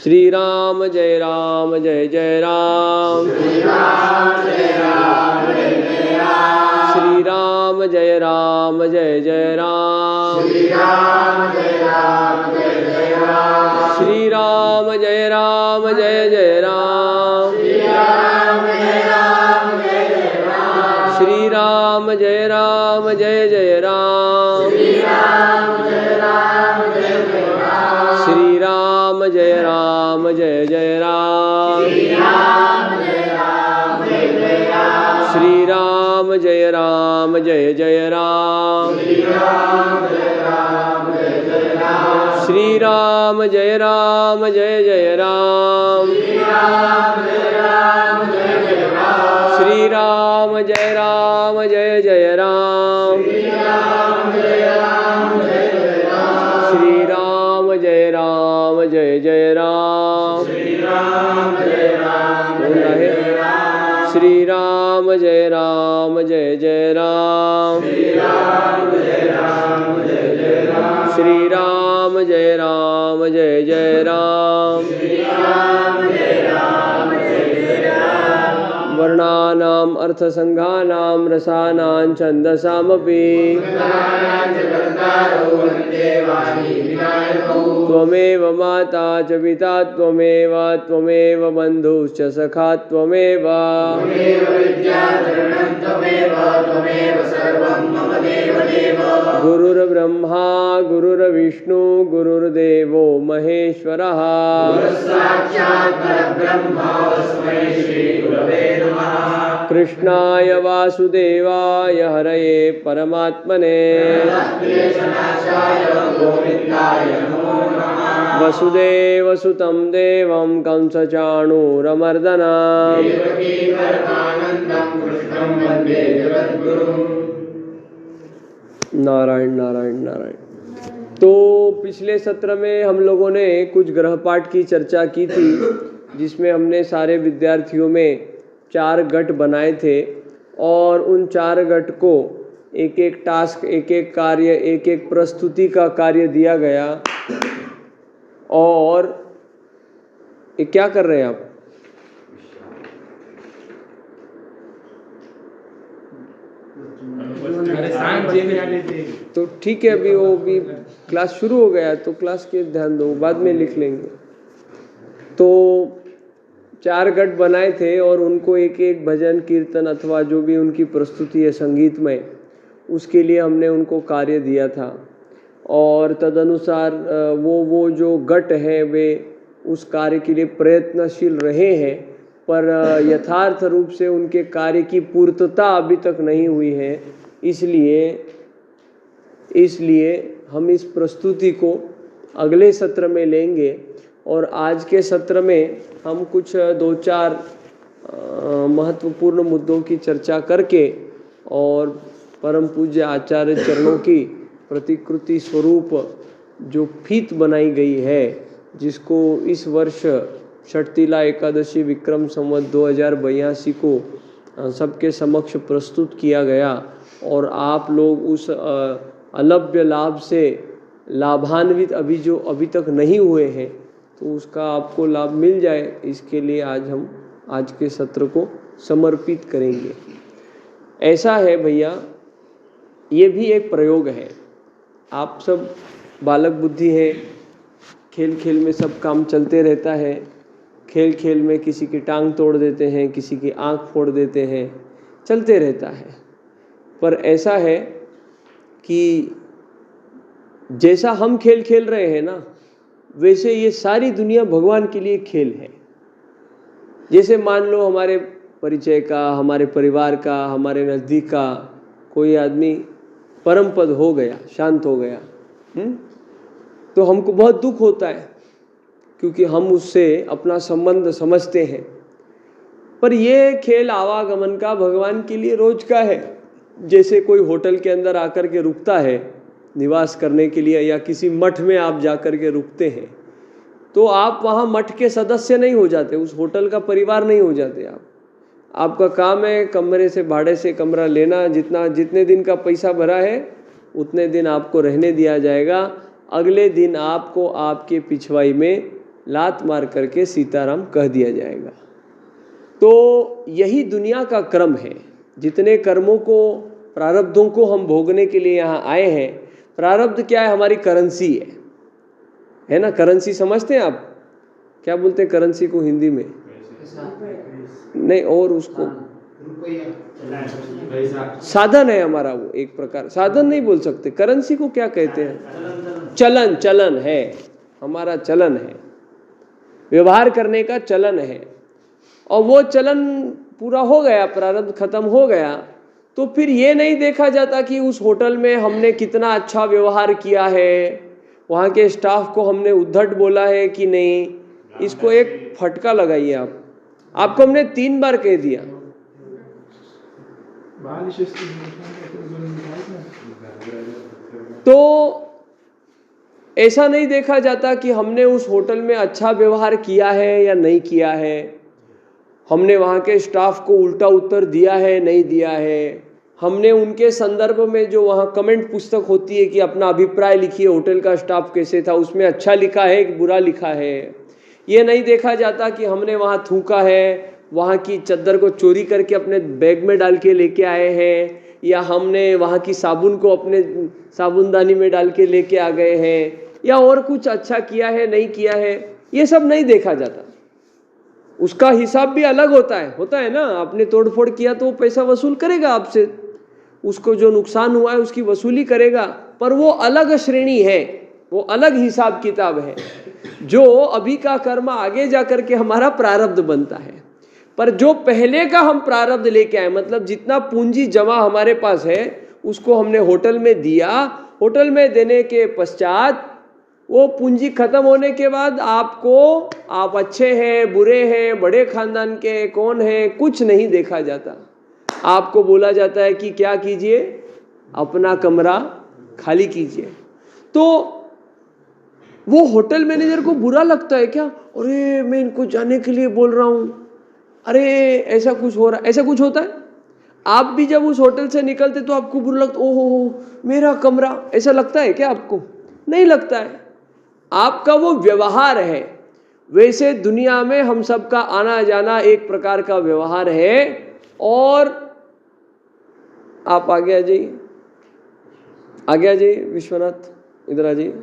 श्री राम जय राम जय जय राम। श्री राम जय राम जय जय राम। श्री राम जय राम जय जय राम। श्री राम जय राम जय जय राम। श्री राम जय राम जय जय राम। श्री राम जय राम जय जय राम। श्री राम जय राम जय जय राम। श्री राम जय राम जय जय राम। श्री राम जय राम जय जय राम। श्री राम जय राम जय जय राम। श्री राम जय राम जय जय राम। श्री राम जय राम जय जय राम। श्री राम जय राम जय जय राम। श्री राम जय राम जय जय राम। वर्णानाम् अर्थसंघानां रसानां छन्दसामपि त्वमेव माता च पिता त्वमेव बन्धुश्च सखा त्वमेव गुरुर्ब्रह्मा गुरुर्विष्णु गुरुर्देवो महेश्वरः। कृष्णाय वासुदेवाय हरये परमात्मने वसुदेवसुतं देवं कंसचाणूरमर्दनम् नारायण नारायण नारायण। तो पिछले सत्र में हम लोगों ने कुछ गृहपाठ की चर्चा की थी, जिसमें हमने सारे विद्यार्थियों में 4 गट बनाए थे और उन 4 गट को एक एक टास्क, एक एक कार्य, एक एक प्रस्तुति का कार्य दिया गया। और ये क्या कर रहे हैं आप? तो ठीक है, अभी वो भी क्लास शुरू हो गया तो क्लास के ध्यान दो, बाद में लिख लेंगे। तो 4 गट बनाए थे और उनको एक एक भजन कीर्तन अथवा जो भी उनकी प्रस्तुति है संगीतमय, उसके लिए हमने उनको कार्य दिया था। और तदनुसार वो जो गट हैं वे उस कार्य के लिए प्रयत्नशील रहे हैं, पर यथार्थ रूप से उनके कार्य की पूर्तता अभी तक नहीं हुई है। इसलिए हम इस प्रस्तुति को अगले सत्र में लेंगे और आज के सत्र में हम कुछ 2-4 महत्वपूर्ण मुद्दों की चर्चा करके और परम पूज्य आचार्य चरणों की प्रतिकृति स्वरूप जो फीत बनाई गई है, जिसको इस वर्ष षटतिला एकादशी विक्रम संवत 2082 को सबके समक्ष प्रस्तुत किया गया और आप लोग उस अलभ्य लाभ से लाभान्वित अभी तक नहीं हुए हैं, तो उसका आपको लाभ मिल जाए, इसके लिए हम आज के सत्र को समर्पित करेंगे। ऐसा है भैया, ये भी एक प्रयोग है। आप सब बालक बुद्धि है, खेल खेल में सब काम चलते रहता है। खेल खेल में किसी की टांग तोड़ देते हैं, किसी की आंख फोड़ देते हैं, चलते रहता है। पर ऐसा है कि जैसा हम खेल खेल रहे हैं ना, वैसे ये सारी दुनिया भगवान के लिए खेल है। जैसे मान लो हमारे परिचय का, हमारे परिवार का, हमारे नज़दीक का कोई आदमी परम पद हो गया, शांत हो गया, तो हमको बहुत दुख होता है, क्योंकि हम उससे अपना संबंध समझते हैं। पर ये खेल आवागमन का भगवान के लिए रोज का है। जैसे कोई होटल के अंदर आकर के रुकता है निवास करने के लिए, या किसी मठ में आप जाकर के रुकते हैं, तो आप वहाँ मठ के सदस्य नहीं हो जाते, उस होटल का परिवार नहीं हो जाते आप। आपका काम है कमरे से भाड़े से कमरा लेना, जितने दिन का पैसा भरा है उतने दिन आपको रहने दिया जाएगा। अगले दिन आपको आपके पिछवाई में लात मार करके सीताराम कह दिया जाएगा। तो यही दुनिया का क्रम है। जितने कर्मों को, प्रारब्धों को हम भोगने के लिए यहाँ आए हैं, प्रारब्ध क्या है? हमारी करेंसी है ना? करेंसी समझते हैं आप? क्या बोलते हैं करेंसी को हिंदी में? नहीं, और उसको साधन है हमारा, वो एक प्रकार साधन नहीं बोल सकते। करेंसी को क्या कहते हैं? चलन। चलन है हमारा, चलन है, व्यवहार करने का चलन है। और वो चलन पूरा हो गया, प्रारब्ध खत्म हो गया, तो फिर ये नहीं देखा जाता कि उस होटल में हमने कितना अच्छा व्यवहार किया है, वहाँ के स्टाफ को हमने उद्धट बोला है कि नहीं। इसको एक फटका लगाइए आप। आपको हमने 3 बार कह दिया, तो ऐसा नहीं देखा जाता कि हमने उस होटल में अच्छा व्यवहार किया है या नहीं किया है, हमने वहाँ के स्टाफ को उल्टा उत्तर दिया है नहीं दिया है, हमने उनके संदर्भ में जो वहाँ कमेंट पुस्तक होती है कि अपना अभिप्राय लिखिए होटल का स्टाफ कैसे था, उसमें अच्छा लिखा है कि बुरा लिखा है। ये नहीं देखा जाता कि हमने वहाँ थूका है, वहाँ की चद्दर को चोरी करके अपने बैग में डाल के लेके आए हैं, या हमने वहाँ की साबुन को अपने साबुनदानी में डाल के लेके आ गए हैं, या और कुछ अच्छा किया है नहीं किया है। ये सब नहीं देखा जाता। उसका हिसाब भी अलग होता है ना। आपने तोड़फोड़ किया तो वो पैसा वसूल करेगा आपसे, उसको जो नुकसान हुआ है उसकी वसूली करेगा, पर वो अलग श्रेणी है, वो अलग हिसाब किताब है। जो अभी का कर्म आगे जा करके हमारा प्रारब्ध बनता है, पर जो पहले का हम प्रारब्ध लेके आए, मतलब जितना पूंजी जमा हमारे पास है उसको हमने होटल में दिया, होटल में देने के पश्चात वो पूंजी खत्म होने के बाद आपको, आप अच्छे हैं बुरे हैं, बड़े खानदान के कौन हैं, कुछ नहीं देखा जाता। आपको बोला जाता है कि क्या कीजिए, अपना कमरा खाली कीजिए। तो वो होटल मैनेजर को बुरा लगता है क्या? अरे मैं इनको जाने के लिए बोल रहा हूँ, अरे ऐसा कुछ हो रहा है, ऐसा कुछ होता है। आप भी जब उस होटल से निकलते तो आपको बुरा लगता, ओहो मेरा कमरा, ऐसा लगता है क्या आपको? नहीं लगता है। आपका वो व्यवहार है। वैसे दुनिया में हम सबका आना जाना एक प्रकार का व्यवहार है। और आप आगे आ जाइए, आगे आ जाइए विश्वनाथ, इधर आ जाइए,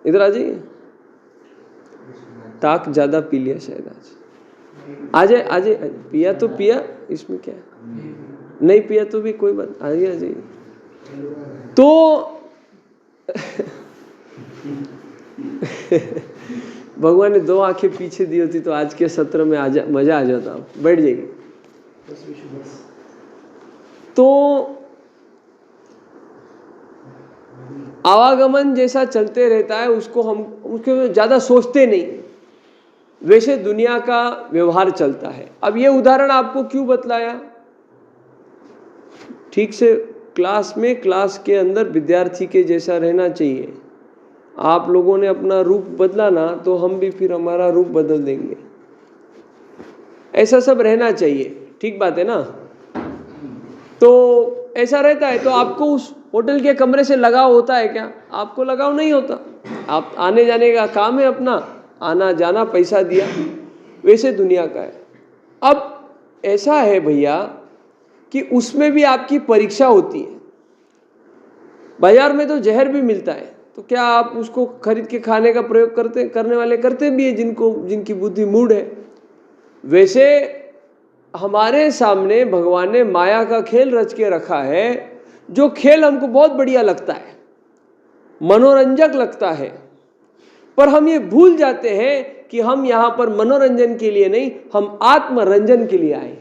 इधर आ जाइए। ताक ज्यादा पी लिया शायद आज। आ जाए आ जाए, पिया तो पिया, इसमें क्या है, नहीं पिया तो भी कोई बात, आगे आ जाइए। तो भगवान ने 2 आंखें पीछे दी होती तो आज के सत्र में मजा आ जाता। बैठ जाइए। तो आवागमन जैसा चलते रहता है, उसको हम उसके ज्यादा सोचते नहीं, वैसे दुनिया का व्यवहार चलता है। अब ये उदाहरण आपको क्यों बतलाया? ठीक से क्लास में, क्लास के अंदर विद्यार्थी के जैसा रहना चाहिए। आप लोगों ने अपना रूप बदला ना, तो हम भी फिर हमारा रूप बदल देंगे। ऐसा सब रहना चाहिए, ठीक बात है ना? तो ऐसा रहता है। तो आपको उस होटल के कमरे से लगाव होता है क्या? आपको लगाव नहीं होता। आप आने जाने का काम है अपना, आना जाना, पैसा दिया, वैसे दुनिया का है। अब ऐसा है भैया कि उसमें भी आपकी परीक्षा होती है। बाजार में तो जहर भी मिलता है, तो क्या आप उसको खरीद के खाने का प्रयोग करने वाले करते भी है, जिनकी बुद्धि मूढ़ है। वैसे हमारे सामने भगवान ने माया का खेल रच के रखा है, जो खेल हमको बहुत बढ़िया लगता है, मनोरंजक लगता है, पर हम ये भूल जाते हैं कि हम यहाँ पर मनोरंजन के लिए नहीं, हम आत्मरंजन के लिए आए।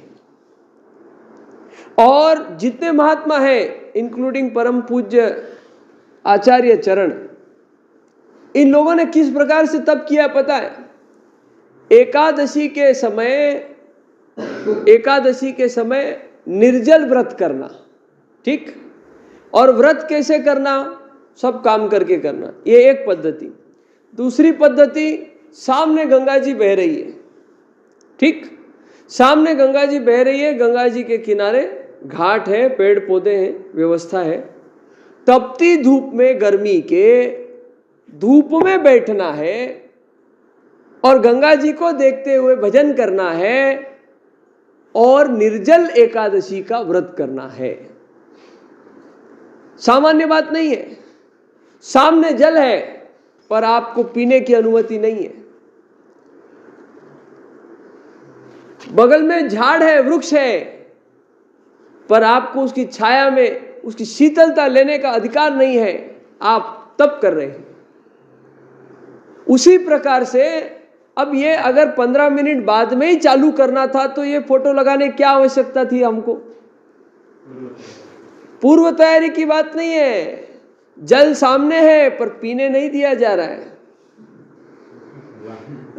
और जितने महात्मा हैं, इंक्लूडिंग परम पूज्य आचार्य चरण, इन लोगों ने किस प्रकार से तप किया पता है? एकादशी के समय निर्जल व्रत करना, ठीक? और व्रत कैसे करना? सब काम करके करना, ये एक पद्धति। दूसरी पद्धति, सामने गंगा जी बह रही है, ठीक? सामने गंगा जी बह रही है, गंगा जी के किनारे घाट है, पेड़ पौधे हैं, व्यवस्था है। तपती धूप में, गर्मी के धूप में बैठना है, और गंगा जी को देखते हुए भजन करना है और निर्जल एकादशी का व्रत करना है। सामान्य बात नहीं है। सामने जल है पर आपको पीने की अनुमति नहीं है, बगल में झाड़ है, वृक्ष है, पर आपको उसकी छाया में उसकी शीतलता लेने का अधिकार नहीं है, आप तप कर रहे हैं। उसी प्रकार से अब ये अगर 15 मिनट बाद में ही चालू करना था तो ये फोटो लगाने की क्या आवश्यकता थी हमको? पूर्व तैयारी की बात नहीं है। जल सामने है पर पीने नहीं दिया जा रहा है,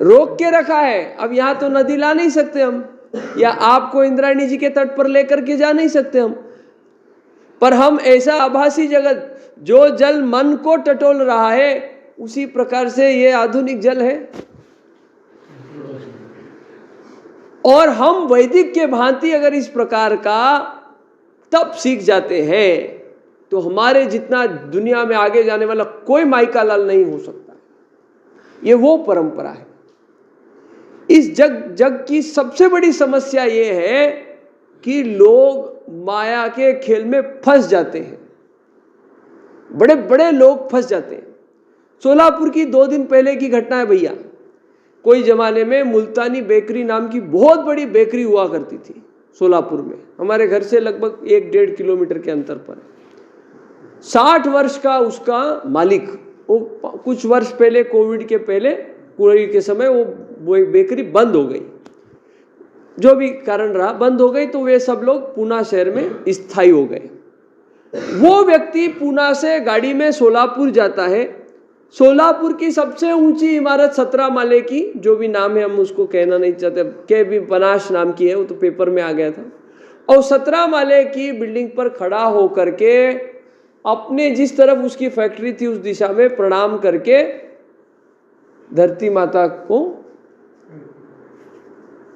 रोक के रखा है। अब यहां तो नदी ला नहीं सकते हम, या आपको इंद्रायणी जी के तट पर लेकर के जा नहीं सकते हम, पर हम ऐसा आभासी जगत जो जल मन को टटोल रहा है, उसी प्रकार से ये आधुनिक जल है। और हम वैदिक के भांति अगर इस प्रकार का तप सीख जाते हैं तो हमारे जितना दुनिया में आगे जाने वाला कोई माइका लाल नहीं हो सकता। ये वो परंपरा है। इस जग की सबसे बड़ी समस्या ये है कि लोग माया के खेल में फंस जाते हैं, बड़े बड़े लोग फंस जाते हैं। सोलापुर की 2 दिन पहले की घटना है भैया। कोई जमाने में मुल्तानी बेकरी नाम की बहुत बड़ी बेकरी हुआ करती थी सोलापुर में, हमारे घर से लगभग 1-1.5 किलोमीटर के अंतर पर। 60 वर्ष का उसका मालिक, वो कुछ वर्ष पहले कोविड के समय वो बेकरी बंद हो गई, जो भी कारण रहा बंद हो गई, तो वे सब लोग पूना शहर में स्थायी हो गए। वो व्यक्ति पूना से गाड़ी में सोलापुर जाता है। सोलापुर की सबसे ऊंची इमारत 17 माले की, जो भी नाम है हम उसको कहना नहीं चाहते, के भी पनाश नाम की है, वो तो पेपर में आ गया था। और 17 माले की बिल्डिंग पर खड़ा होकर के अपने जिस तरफ उसकी फैक्ट्री थी उस दिशा में प्रणाम करके धरती माता को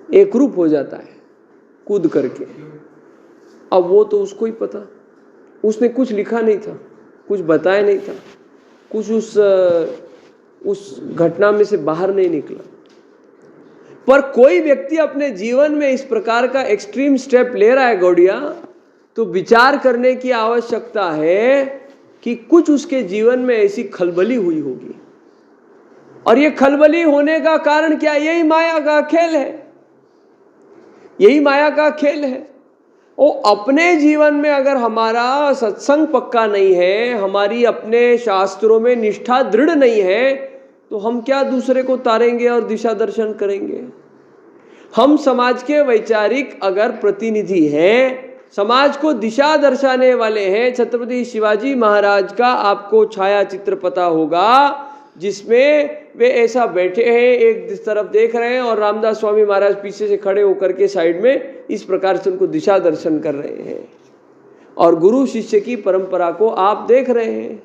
एकरूप हो जाता है कूद करके। अब वो तो उसको ही पता, उसने कुछ लिखा नहीं था, कुछ बताया नहीं था, कुछ उस घटना में से बाहर नहीं निकला। पर कोई व्यक्ति अपने जीवन में इस प्रकार का एक्सट्रीम स्टेप ले रहा है गौड़िया, तो विचार करने की आवश्यकता है कि कुछ उसके जीवन में ऐसी खलबली हुई होगी। और ये खलबली होने का कारण क्या? यही माया का खेल है, यही माया का खेल है। वो अपने जीवन में अगर हमारा सत्संग पक्का नहीं है, हमारी अपने शास्त्रों में निष्ठा दृढ़ नहीं है, तो हम क्या दूसरे को तारेंगे और दिशा दर्शन करेंगे? हम समाज के वैचारिक अगर प्रतिनिधि हैं, समाज को दिशा दर्शाने वाले हैं, छत्रपति शिवाजी महाराज का आपको छाया चित्र पता होगा जिसमें वे ऐसा बैठे हैं, एक तरफ देख रहे हैं और रामदास स्वामी महाराज पीछे से खड़े होकर के साइड में इस प्रकार से उनको दिशा दर्शन कर रहे हैं। और गुरु शिष्य की परंपरा को आप देख रहे हैं।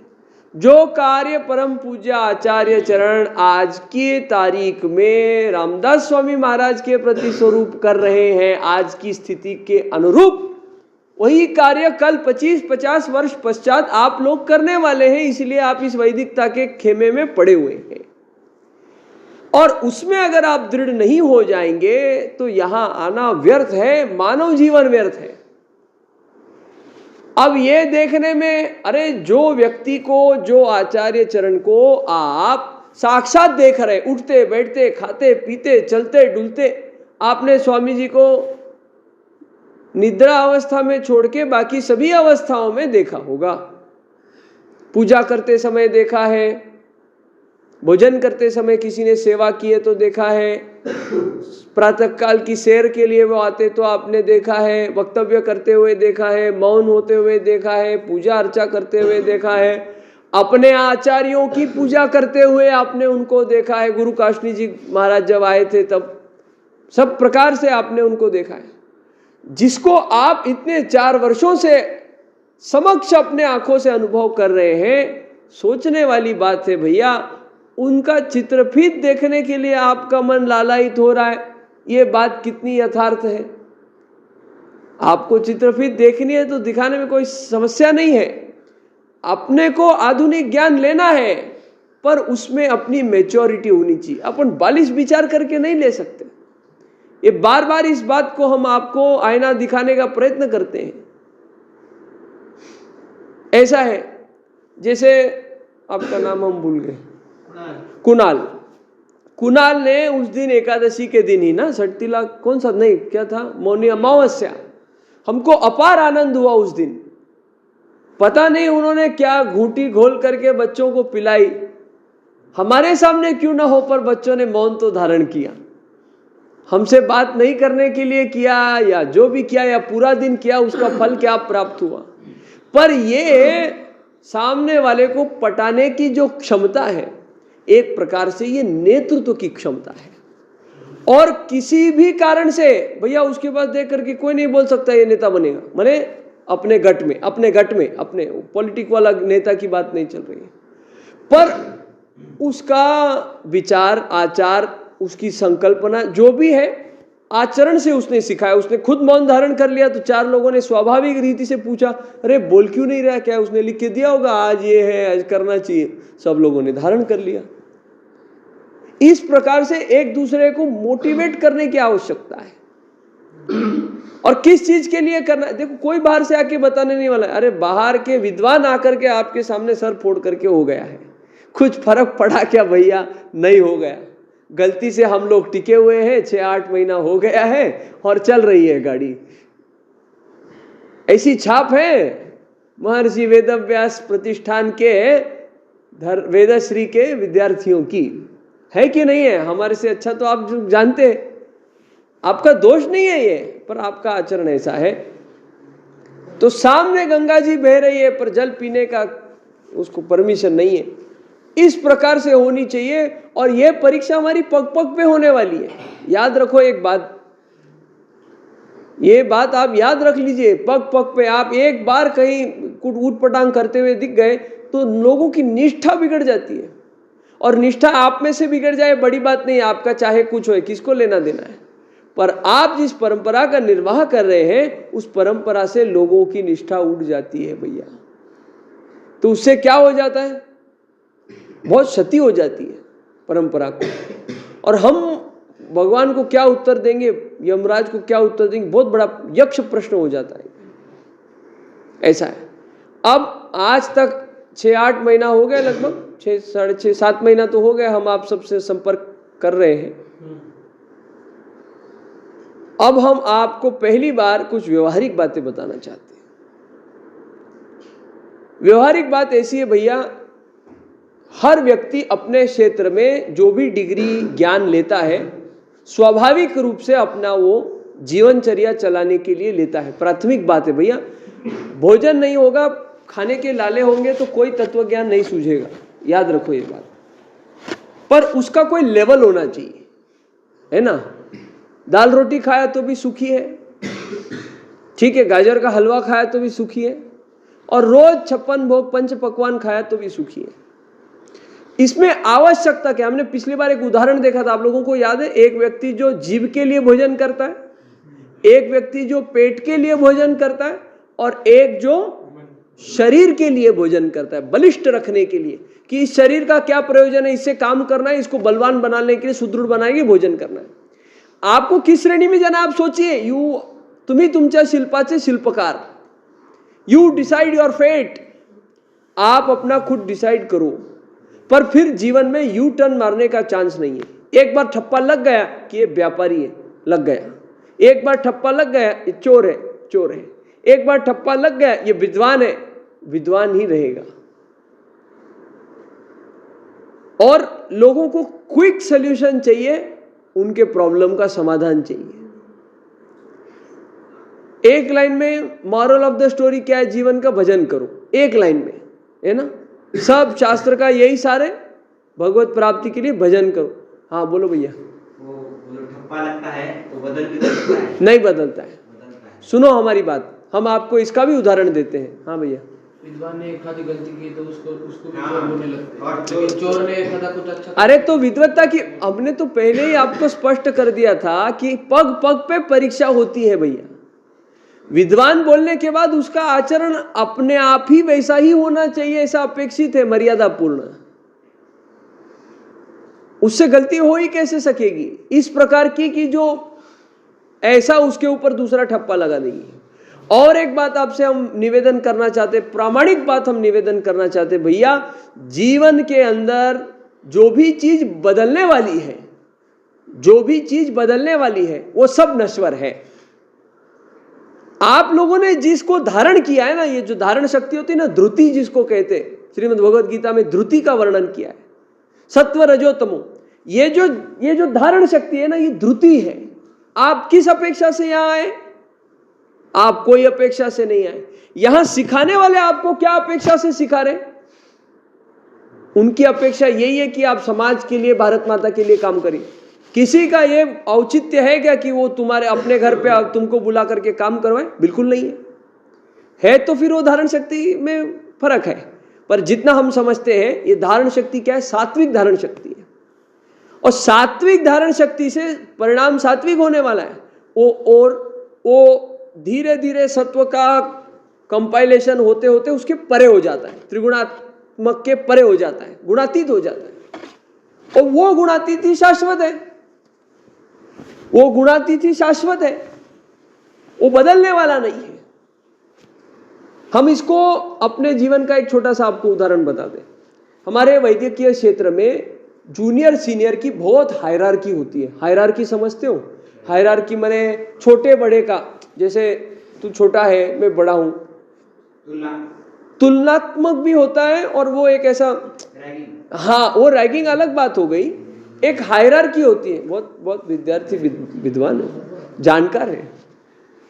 जो कार्य परम पूज्य आचार्य चरण आज की तारीख में रामदास स्वामी महाराज के प्रति स्वरूप कर रहे हैं, आज की स्थिति के अनुरूप, वही कार्य कल 25-50 वर्ष पश्चात आप लोग करने वाले हैं। इसलिए आप इस वैदिकता के खेमे में पड़े हुए हैं, और उसमें अगर आप दृढ़ नहीं हो जाएंगे तो यहां आना व्यर्थ है, मानव जीवन व्यर्थ है। अब ये देखने में, अरे जो व्यक्ति को, जो आचार्य चरण को आप साक्षात देख रहे, उठते बैठते खाते पीते चलते डुलते, आपने स्वामी जी को निद्रा अवस्था में छोड़ के बाकी सभी अवस्थाओं में देखा होगा। पूजा करते समय देखा है, भोजन करते समय किसी ने सेवा की है तो देखा है, प्रातः काल की सैर के लिए वो आते तो आपने देखा है, वक्तव्य करते हुए देखा है, मौन होते हुए देखा है, पूजा अर्चा करते हुए देखा है, अपने आचार्यों की पूजा करते हुए आपने उनको देखा है। गुरु काशनी जी महाराज जब आए थे तब सब प्रकार से आपने उनको देखा है। जिसको आप इतने 4 वर्षों से समक्ष अपने आंखों से अनुभव कर रहे हैं, सोचने वाली बात है भैया, उनका चित्रफित देखने के लिए आपका मन लालायित हो रहा है। ये बात कितनी यथार्थ है? आपको चित्रफित देखनी है तो दिखाने में कोई समस्या नहीं है। अपने को आधुनिक ज्ञान लेना है पर उसमें अपनी मैच्योरिटी होनी चाहिए। अपन बालिश विचार करके नहीं ले सकते। ये बार बार इस बात को हम आपको आईना दिखाने का प्रयत्न करते हैं। ऐसा है जैसे आपका नाम हम भूल गए, कुणाल ने उस दिन एकादशी के दिन ही ना सटतिला कौन सा नहीं क्या था, मौनी अमावस्या, हमको अपार आनंद हुआ उस दिन। पता नहीं उन्होंने क्या घूंटी घोल करके बच्चों को पिलाई, हमारे सामने क्यों ना हो पर बच्चों ने मौन तो धारण किया। हमसे बात नहीं करने के लिए किया या जो भी किया या पूरा दिन किया, उसका फल क्या प्राप्त हुआ। पर ये सामने वाले को पटाने की जो क्षमता है, एक प्रकार से ये नेतृत्व की क्षमता है। और किसी भी कारण से भैया उसके पास देख करके कोई नहीं बोल सकता ये नेता बनेगा, माने अपने गट में अपने पॉलिटिक वाला नेता की बात नहीं चल रही है, पर उसका विचार आचार, उसकी संकल्पना जो भी है, आचरण से उसने सिखाया। उसने खुद मौन धारण कर लिया तो चार लोगों ने स्वाभाविक रीति से पूछा, अरे बोल क्यों नहीं रहा, क्या उसने लिख के दिया होगा आज ये है आज करना चाहिए, सब लोगों ने धारण कर लिया। इस प्रकार से एक दूसरे को मोटिवेट करने की आवश्यकता है। और किस चीज के लिए करना है, देखो कोई बाहर से आके बताने नहीं वाला है। अरे बाहर के विद्वान आकर के आपके सामने सर फोड़ करके हो गया है, कुछ फर्क पड़ा क्या भैया, नहीं हो गया। गलती से हम लोग टिके हुए हैं, 6-8 महीना हो गया है और चल रही है गाड़ी। ऐसी छाप है महर्षि वेदव्यास प्रतिष्ठान के वेदश्री के विद्यार्थियों की, है कि नहीं है? हमारे से अच्छा तो आप जानते हैं, आपका दोष नहीं है ये, पर आपका आचरण ऐसा है। तो सामने गंगा जी बह रही है पर जल पीने का उसको परमिशन नहीं है। इस प्रकार से होनी चाहिए। और यह परीक्षा हमारी पग पग पे होने वाली है। याद रखो एक बात, ये बात आप याद रख लीजिए, पग पग पे आप एक बार कहीं ऊट पटांग करते हुए दिख गए तो लोगों की निष्ठा बिगड़ जाती है। और निष्ठा आप में से बिगड़ जाए बड़ी बात नहीं, आपका चाहे कुछ हो, किसको लेना देना है। पर आप जिस परंपरा का निर्वाह कर रहे हैं उस परंपरा से लोगों की निष्ठा उड़ जाती है भैया। तो उससे क्या हो जाता है, बहुत क्षति हो जाती है परंपरा को। और हम भगवान को क्या उत्तर देंगे, यमराज को क्या उत्तर देंगे, बहुत बड़ा यक्ष प्रश्न हो जाता है। ऐसा है। अब आज तक 6-8 महीना हो गया, लगभग 6, 6.5, 7 महीना तो हो गया हम आप सबसे संपर्क कर रहे हैं। अब हम आपको पहली बार कुछ व्यवहारिक बातें बताना चाहते हैं। व्यवहारिक बात ऐसी है भैया, हर व्यक्ति अपने क्षेत्र में जो भी डिग्री ज्ञान लेता है स्वाभाविक रूप से अपना वो जीवनचर्या चलाने के लिए लेता है। प्राथमिक बात है भैया, भोजन नहीं होगा, खाने के लाले होंगे तो कोई तत्व ज्ञान नहीं सूझेगा, याद रखो ये बात। पर उसका कोई लेवल होना चाहिए, है ना। दाल रोटी खाया तो भी सुखी है, ठीक है, गाजर का हलवा खाया तो भी सुखी है, और रोज 56 भोग पंच पकवान खाया तो भी सुखी है। इसमें आवश्यकता क्या, हमने पिछली बार एक उदाहरण देखा था, आप लोगों को याद है, एक व्यक्ति जो जीभ के लिए भोजन करता है, एक व्यक्ति जो पेट के लिए भोजन करता है, और एक जो शरीर के लिए भोजन करता है, बलिष्ठ रखने के लिए, कि इस शरीर का क्या प्रयोजन है, इससे काम करना है, इसको बलवान बनाने के लिए, सुदृढ़ बनाने के लिए भोजन करना है। आपको किस श्रेणी में जाना आप सोचिए। तुम्ही तुमच्या शिल्पाचे शिल्पकार, यू डिसाइड योर फेट, आप अपना खुद डिसाइड करो। पर फिर जीवन में यू टर्न मारने का चांस नहीं है। एक बार ठप्पा लग गया कि ये व्यापारी है, लग गया। एक बार ठप्पा लग गया ये चोर है, चोर है। एक बार ठप्पा लग गया ये विद्वान है, विद्वान ही रहेगा। और लोगों को क्विक सॉल्यूशन चाहिए, उनके प्रॉब्लम का समाधान चाहिए। एक लाइन में मॉरल ऑफ द स्टोरी क्या है, जीवन का भजन करो, एक लाइन में, है ना। सब शास्त्र का यही सारे, भगवत प्राप्ति के लिए भजन करो। हाँ बोलो भैया। वो ठप्पा लगता है तो बदल भी सकता है? नहीं बदलता है। सुनो हमारी बात, हम आपको इसका भी उदाहरण देते हैं। हाँ भैया। विद्वान ने एक आधी गलती की तो उसको भी चोर बोलने लगते हैं, लेकिन चोर ने एक आधा कुछ अच्छा। अरे तो विद्वत्ता की हमने तो पहले ही आपको स्पष्ट कर दिया था कि पग पग पे परीक्षा होती है भैया। विद्वान बोलने के बाद उसका आचरण अपने आप ही वैसा ही होना चाहिए, ऐसा अपेक्षित है, मर्यादा पूर्ण। उससे गलती हो ही कैसे सकेगी इस प्रकार की कि जो ऐसा उसके ऊपर दूसरा ठप्पा लगा देगी। और एक बात आपसे हम निवेदन करना चाहते, प्रामाणिक बात हम निवेदन करना चाहते, भैया जीवन के अंदर जो भी चीज बदलने वाली है, जो भी चीज बदलने वाली है वो सब नश्वर है। आप लोगों ने जिसको धारण किया है ना, ये जो धारण शक्ति होती है ना, धृति जिसको कहते हैं, श्रीमद् भगवद गीता में धृति का वर्णन किया है, सत्व रजो तमो, ये जो धारण शक्ति है ना, ये धृति है। आप किस अपेक्षा से यहां आए? आप कोई अपेक्षा से नहीं आए। यहां सिखाने वाले आपको क्या अपेक्षा से सिखा रहे? उनकी अपेक्षा यही है कि आप समाज के लिए, भारत माता के लिए काम करिए। किसी का ये औचित्य है क्या कि वो तुम्हारे अपने घर पे तुमको बुला करके काम करवाए? बिल्कुल नहीं है तो फिर वो धारण शक्ति में फर्क है। पर जितना हम समझते हैं ये धारण शक्ति क्या है? सात्विक धारण शक्ति है। और सात्विक धारण शक्ति से परिणाम सात्विक होने वाला है। वो धीरे धीरे सत्व का कंपाइलेशन होते होते उसके परे हो जाता है, त्रिगुणात्मक के परे हो जाता है, गुणातीत हो जाता है। और वो गुणातीत ही शाश्वत है, वो गुणातीत ही शाश्वत है, वो बदलने वाला नहीं है। हम इसको अपने जीवन का एक छोटा सा आपको उदाहरण बता दें। हमारे वैद्यकीय क्षेत्र में जूनियर सीनियर की बहुत हायरार्की होती है। हायरार्की समझते हो? हायरार्की माने छोटे बड़े का, जैसे तू छोटा है मैं बड़ा हूं, तुलनात्मक भी होता है। और वो एक ऐसा, हाँ वो रैगिंग अलग बात हो गई, एक हायरार्की होती है। बहुत विद्यार्थी विद्वान है, जानकार है।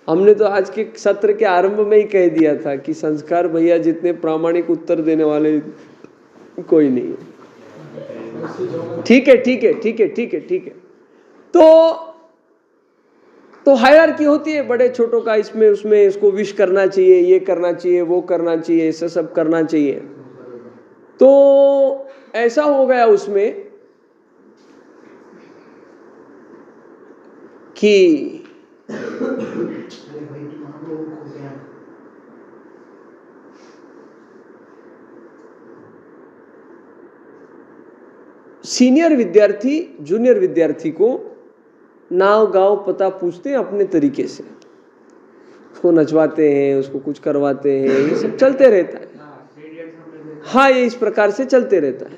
हमने तो आज के सत्र के आरंभ में ही कह दिया था कि संस्कार भैया जितने प्रामाणिक उत्तर देने वाले कोई नहीं है। ठीक है ठीक है ठीक है ठीक है ठीक है। तो हायरार्की होती है बड़े छोटों का, इसमें उसमें, इसको विश करना चाहिए, ये करना चाहिए, वो करना चाहिए, ऐसा सब करना चाहिए। तो ऐसा हो गया उसमें कि सीनियर विद्यार्थी जूनियर विद्यार्थी को नाव गांव पता पूछते हैं अपने तरीके से, उसको नचवाते हैं, उसको कुछ करवाते हैं, ये सब चलते रहता है। हाँ ये इस प्रकार से चलते रहता है।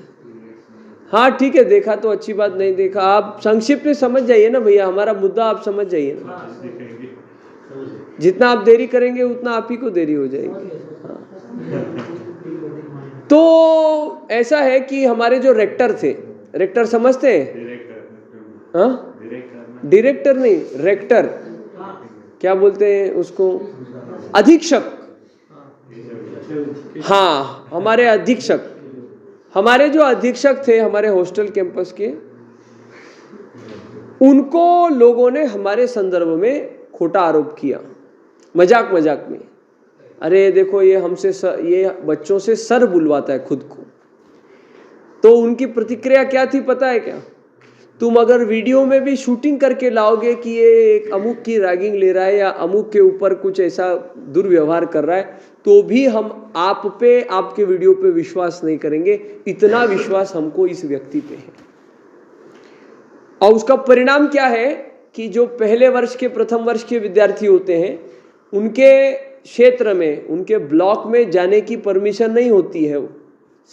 हाँ ठीक है, देखा तो अच्छी बात, नहीं देखा आप संक्षिप्त में समझ जाइए ना भैया, हमारा मुद्दा आप समझ जाइए ना। जितना आप देरी करेंगे उतना आप ही को देरी हो जाएगी। तो ऐसा है कि हमारे जो रेक्टर थे, रेक्टर समझते हैं? हाँ डायरेक्टर नहीं, रेक्टर क्या बोलते हैं उसको? अधीक्षक। हाँ हमारे अधीक्षक, हमारे जो अधीक्षक थे हमारे हॉस्टल कैंपस के, उनको लोगों ने हमारे संदर्भ में खोटा आरोप किया, मजाक मजाक में। अरे देखो ये हमसे ये बच्चों से सर बुलवाता है खुद को। तो उनकी प्रतिक्रिया क्या थी पता है क्या? तुम अगर वीडियो में भी शूटिंग करके लाओगे कि ये एक अमुक की रैगिंग ले रहा है या अमुक के ऊपर कुछ ऐसा दुर्व्यवहार कर रहा है, तो भी हम आप पे, आपके वीडियो पे विश्वास नहीं करेंगे। इतना विश्वास हमको इस व्यक्ति पे है। और उसका परिणाम क्या है कि जो पहले वर्ष के, प्रथम वर्ष के विद्यार्थी होते हैं, उनके क्षेत्र में, उनके ब्लॉक में जाने की परमिशन नहीं होती है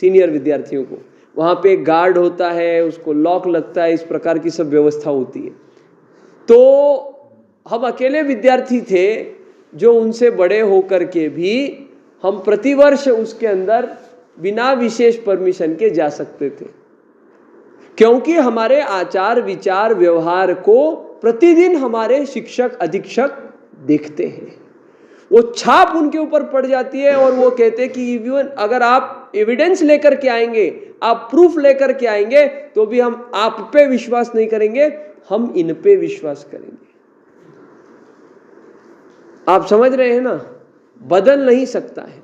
सीनियर विद्यार्थियों को। वहाँ पे एक गार्ड होता है, उसको लॉक लगता है, इस प्रकार की सब व्यवस्था होती है। तो हम अकेले विद्यार्थी थे जो उनसे बड़े होकर के भी हम प्रतिवर्ष उसके अंदर बिना विशेष परमिशन के जा सकते थे, क्योंकि हमारे आचार विचार व्यवहार को प्रतिदिन हमारे शिक्षक अधीक्षक देखते हैं। वो छाप उनके ऊपर पड़ जाती है और वो कहते हैं कि इवन अगर आप एविडेंस लेकर के आएंगे, आप प्रूफ लेकर के आएंगे, तो भी हम आप पे विश्वास नहीं करेंगे, हम इन पे विश्वास करेंगे। आप समझ रहे हैं ना? बदल नहीं सकता है।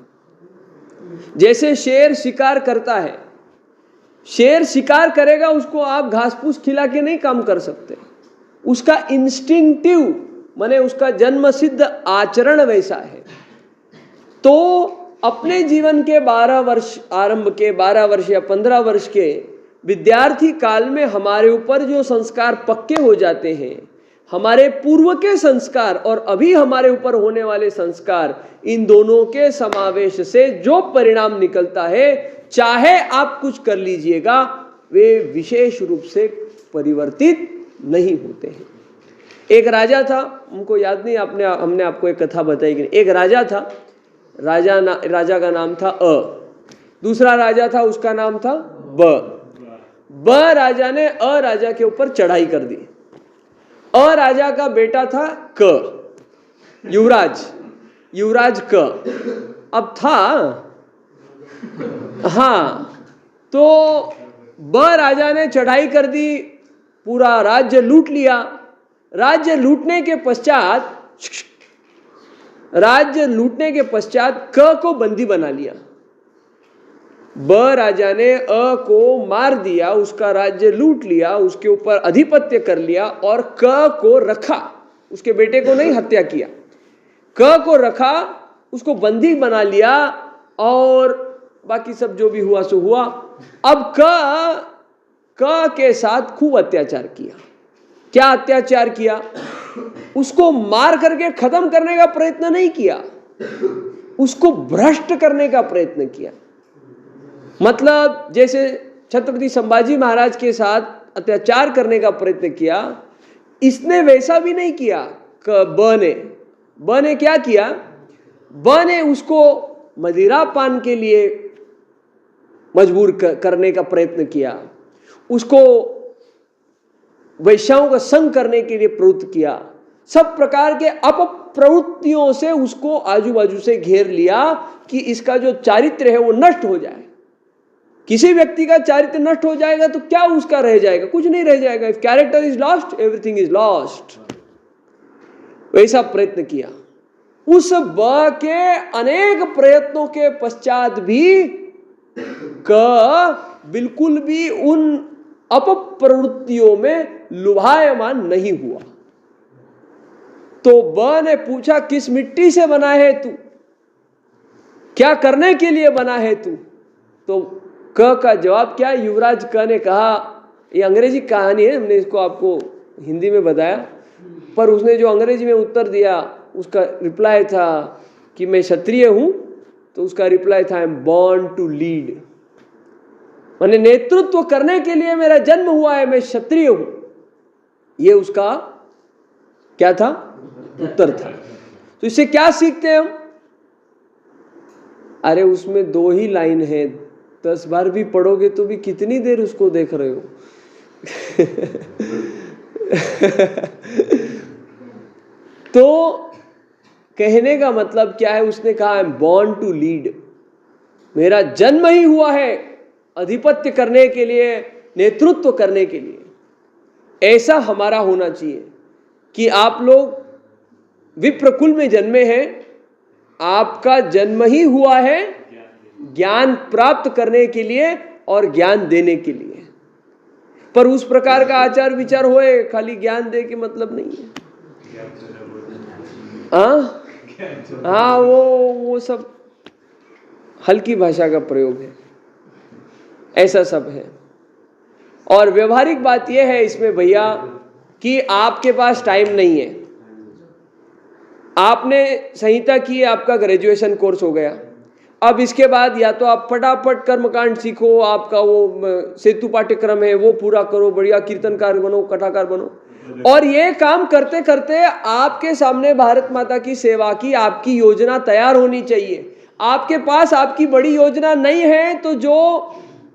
जैसे शेर शिकार करता है, शेर शिकार करेगा, उसको आप घास फूस खिला के नहीं काम कर सकते। उसका इंस्टिंक्टिव माने उसका जन्म सिद्ध आचरण वैसा है। तो अपने जीवन के 12 वर्ष, आरंभ के 12 वर्ष या 15 वर्ष के विद्यार्थी काल में हमारे ऊपर जो संस्कार पक्के हो जाते हैं, हमारे पूर्व के संस्कार और अभी हमारे ऊपर होने वाले संस्कार, इन दोनों के समावेश से जो परिणाम निकलता है, चाहे आप कुछ कर लीजिएगा, वे विशेष रूप से परिवर्तित नहीं होते हैं। एक राजा था, हमको याद नहीं, हमने आपको एक कथा बताई कि एक राजा था, राजा का नाम था दूसरा राजा था, उसका नाम था ब राजा ने राजा के ऊपर चढ़ाई कर दी। राजा का बेटा था क, युवराज क। अब था तो ब राजा ने चढ़ाई कर दी, पूरा राज्य लूट लिया। राज्य लूटने के पश्चात क को बंदी बना लिया। ब राजा ने को मार दिया, उसका राज्य लूट लिया, उसके ऊपर अधिपत्य कर लिया और क को रखा, उसके बेटे को नहीं हत्या किया, क को रखा, उसको बंदी बना लिया और बाकी सब जो भी हुआ सो हुआ। अब क के साथ खूब अत्याचार किया। क्या अत्याचार किया? उसको मार करके खत्म करने का प्रयत्न नहीं किया, उसको भ्रष्ट करने का प्रयत्न किया। मतलब जैसे छत्रपति संभाजी महाराज के साथ अत्याचार करने का प्रयत्न किया, इसने वैसा भी नहीं किया। ब ने क्या किया? ब ने उसको मदिरा पान के लिए मजबूर करने का प्रयत्न किया, उसको वैश्याओं का संग करने के लिए प्रवृत्त किया, सब प्रकार के अपप्रवृत्तियों से उसको आजू बाजू से घेर लिया कि इसका जो चारित्र है वो नष्ट हो जाए। किसी व्यक्ति का चारित्र नष्ट हो जाएगा तो क्या उसका रह जाएगा? कुछ नहीं रह जाएगा। If character is lost, everything is lost. वैसा प्रयत्न किया। उस ब के अनेक प्रयत्नों के पश्चात भी क बिल्कुल भी उन अपप्रवृत्तियों में लुभायमान नहीं हुआ। तो ब ने पूछा, किस मिट्टी से बना है तू? क्या करने के लिए बना है तू? तो क का जवाब क्या? युवराज क ने कहा, ये अंग्रेजी कहानी है, हमने इसको आपको हिंदी में बताया, पर उसने जो अंग्रेजी में उत्तर दिया उसका रिप्लाई था कि मैं क्षत्रिय हूं। तो उसका रिप्लाई था, I am born to lead, माने नेतृत्व करने के लिए मेरा जन्म हुआ है, मैं क्षत्रिय हूं। ये उसका क्या था? उत्तर था। तो इससे क्या सीखते हैं हम? अरे उसमें 2 ही लाइन है, 10 बार भी पढ़ोगे तो भी कितनी देर उसको देख रहे हो? तो कहने का मतलब क्या है? उसने कहा, I am born to lead, मेरा जन्म ही हुआ है अधिपत्य करने के लिए, नेतृत्व करने के लिए। ऐसा हमारा होना चाहिए कि आप लोग विप्रकुल में जन्मे हैं, आपका जन्म ही हुआ है ज्ञान प्राप्त करने के लिए और ज्ञान देने के लिए। पर उस प्रकार का आचार विचार होए, खाली ज्ञान दे के मतलब नहीं है। वो सब हल्की भाषा का प्रयोग है, ऐसा सब है। और व्यवहारिक बात यह है इसमें भैया कि आपके पास टाइम नहीं है। आपने संहिता की, आपका ग्रेजुएशन कोर्स हो गया, अब इसके बाद या तो आप फटाफट कर्मकांड सीखो, आपका वो सेतु पाठ्यक्रम है वो पूरा करो, बढ़िया कीर्तनकार बनो, कथाकार बनो, और ये काम करते करते आपके सामने भारत माता की सेवा की आपकी योजना तैयार होनी चाहिए। आपके पास आपकी बड़ी योजना नहीं है तो जो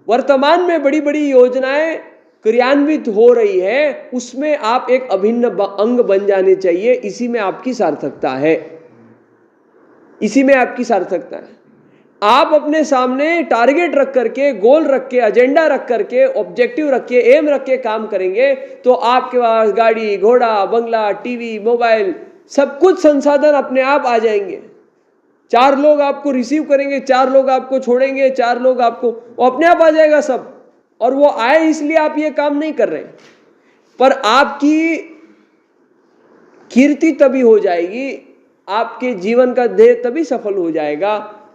वर्तमान में बड़ी बड़ी योजनाएं क्रियान्वित हो रही है उसमें आप एक अभिन्न अंग बन जाने चाहिए। इसी में आपकी सार्थकता है, इसी में आपकी सार्थकता है। आप अपने सामने टारगेट रख करके, गोल रख के, एजेंडा रख करके, ऑब्जेक्टिव रख के, एम रख के काम करेंगे तो आपके पास गाड़ी, घोड़ा, बंगला, टीवी, मोबाइल, सब कुछ संसाधन अपने आप आ जाएंगे। 4 लोग आपको रिसीव करेंगे, 4 लोग आपको छोड़ेंगे, 4 लोग आपको, वो अपने आप आ जाएगा सब। और वो आए इसलिए आप ये काम नहीं कर रहे, पर आपकी कीर्ति तभी हो जाएगी, आपके जीवन का ध्येय तभी सफल हो जाएगा